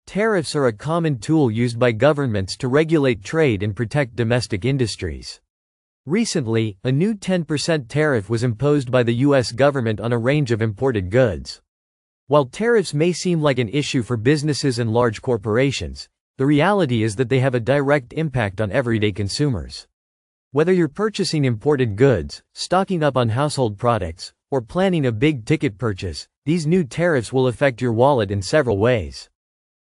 Tariffs are a common tool used by governments to regulate trade and protect domestic industries. Recently, a new 10% tariff was imposed by the U.S. government on a range of imported goods. While tariffs may seem like an issue for businesses and large corporations, the reality is that they have a direct impact on everyday consumers. Whether you're purchasing imported goods, stocking up on household products, or planning a big-ticket purchase, these new tariffs will affect your wallet in several ways.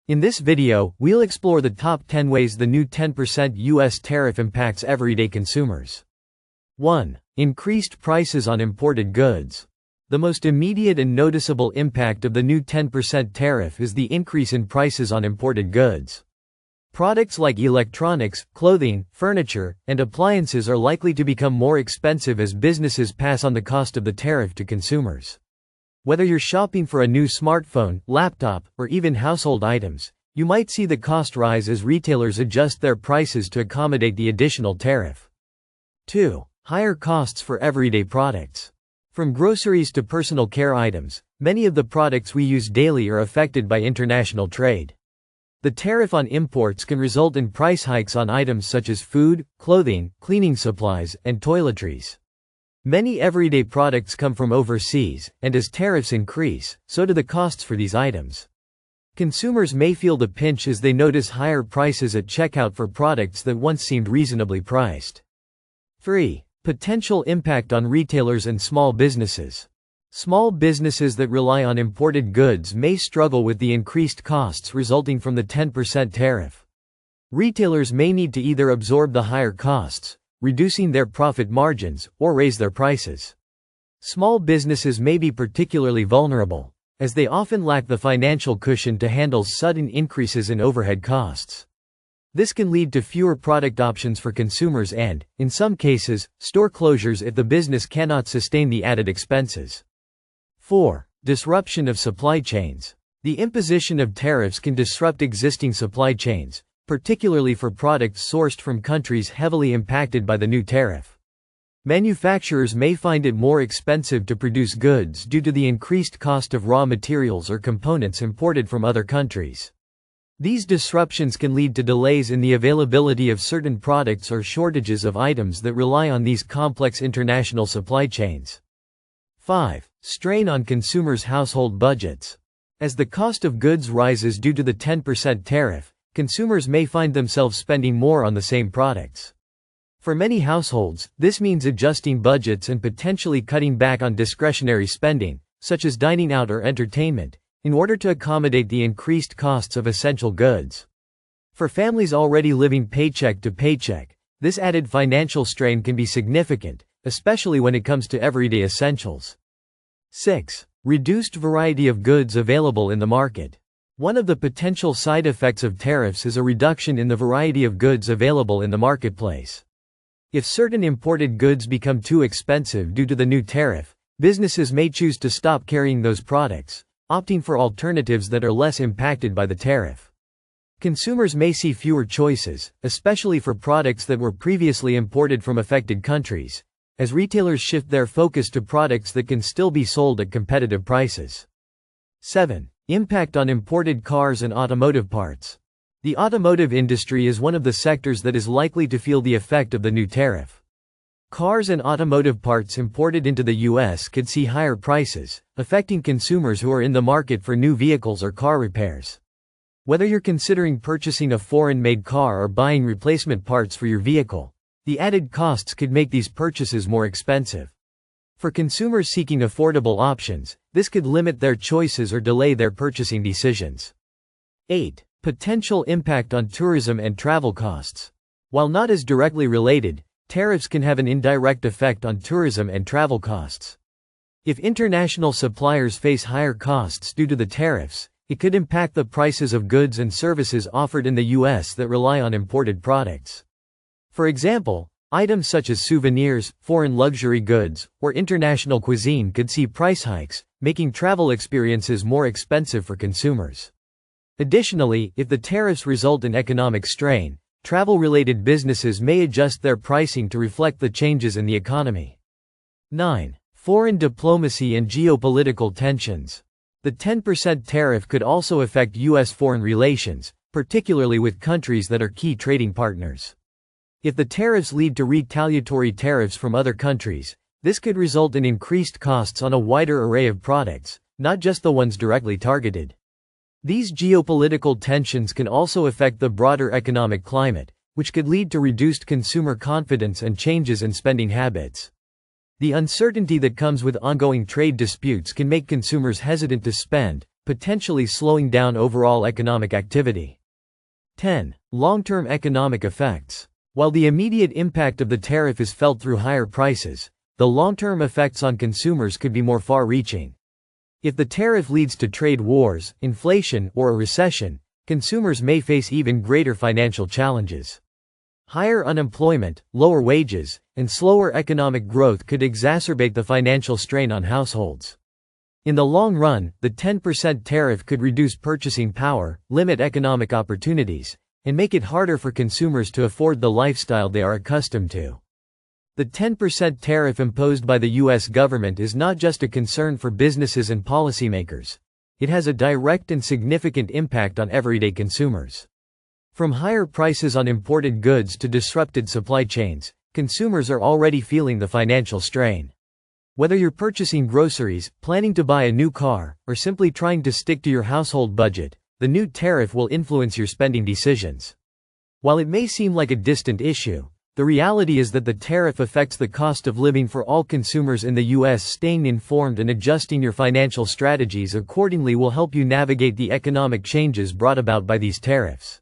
In this video, we'll explore the top 10 ways the new 10% U.S. tariff impacts everyday consumers. 1. Increased prices on imported goods. The most immediate and noticeable impact of the new 10% tariff is the increase in prices on imported goods. Products like electronics, clothing, furniture, and appliances are likely to become more expensive as businesses pass on the cost of the tariff to consumers. Whether you're shopping for a new smartphone, laptop, or even household items, you might see the cost rise as retailers adjust their prices to accommodate the additional tariff. 2. Higher costs for everyday products. From groceries to personal care items, many of the products we use daily are affected by international trade. The tariff on imports can result in price hikes on items such as food, clothing, cleaning supplies, and toiletries. Many everyday products come from overseas, and as tariffs increase, so do the costs for these items. Consumers may feel the pinch as they notice higher prices at checkout for products that once seemed reasonably priced. 3. Potential impact on retailers and small businesses. Small businesses that rely on imported goods may struggle with the increased costs resulting from the 10% tariff. Retailers may need to either absorb the higher costs, reducing their profit margins, or raise their prices. Small businesses may be particularly vulnerable, as they often lack the financial cushion to handle sudden increases in overhead costs. This can lead to fewer product options for consumers and, in some cases, store closures if the business cannot sustain the added expenses. 4. Disruption of supply chains. The imposition of tariffs can disrupt existing supply chains, particularly for products sourced from countries heavily impacted by the new tariff. Manufacturers may find it more expensive to produce goods due to the increased cost of raw materials or components imported from other countries. These disruptions can lead to delays in the availability of certain products or shortages of items that rely on these complex international supply chains. 5. Strain on consumers' household budgets. As the cost of goods rises due to the 10% tariff, consumers may find themselves spending more on the same products. For many households, this means adjusting budgets and potentially cutting back on discretionary spending, such as dining out or entertainment, in order to accommodate the increased costs of essential goods. For families already living paycheck to paycheck, this added financial strain can be significant, especially when it comes to everyday essentials. 6. Reduced variety of goods available in the market. One of the potential side effects of tariffs is a reduction in the variety of goods available in the marketplace. If certain imported goods become too expensive due to the new tariff, businesses may choose to stop carrying those products, opting for alternatives that are less impacted by the tariff. Consumers may see fewer choices, especially for products that were previously imported from affected countries, as retailers shift their focus to products that can still be sold at competitive prices. 7. Impact on imported cars and automotive parts. The automotive industry is one of the sectors that is likely to feel the effect of the new tariff. Cars and automotive parts imported into the U.S. could see higher prices, affecting consumers who are in the market for new vehicles or car repairs. Whether you're considering purchasing a foreign-made car or buying replacement parts for your vehicle, the added costs could make these purchases more expensive. For consumers seeking affordable options, this could limit their choices or delay their purchasing decisions. 8. Potential impact on tourism and travel costs. While not as directly related, tariffs can have an indirect effect on tourism and travel costs. If international suppliers face higher costs due to the tariffs, it could impact the prices of goods and services offered in the U.S. that rely on imported products. For example, items such as souvenirs, foreign luxury goods, or international cuisine could see price hikes, making travel experiences more expensive for consumers. Additionally, if the tariffs result in economic strain, travel-related businesses may adjust their pricing to reflect the changes in the economy. 9. Foreign diplomacy and geopolitical tensions. The 10% tariff could also affect U.S. foreign relations, particularly with countries that are key trading partners. If the tariffs lead to retaliatory tariffs from other countries, this could result in increased costs on a wider array of products, not just the ones directly targeted. These geopolitical tensions can also affect the broader economic climate, which could lead to reduced consumer confidence and changes in spending habits. The uncertainty that comes with ongoing trade disputes can make consumers hesitant to spend, potentially slowing down overall economic activity. 10. Long-term economic effects. While the immediate impact of the tariff is felt through higher prices, the long-term effects on consumers could be more far-reaching. If the tariff leads to trade wars, inflation, or a recession, consumers may face even greater financial challenges. Higher unemployment, lower wages, and slower economic growth could exacerbate the financial strain on households. In the long run, the 10% tariff could reduce purchasing power, limit economic opportunities, and make it harder for consumers to afford the lifestyle they are accustomed to. The 10% tariff imposed by the U.S. government is not just a concern for businesses and policymakers. It has a direct and significant impact on everyday consumers. From higher prices on imported goods to disrupted supply chains, consumers are already feeling the financial strain. Whether you're purchasing groceries, planning to buy a new car, or simply trying to stick to your household budget, the new tariff will influence your spending decisions. While it may seem like a distant issue, the reality is that the tariff affects the cost of living for all consumers in the U.S. Staying informed and adjusting your financial strategies accordingly will help you navigate the economic changes brought about by these tariffs.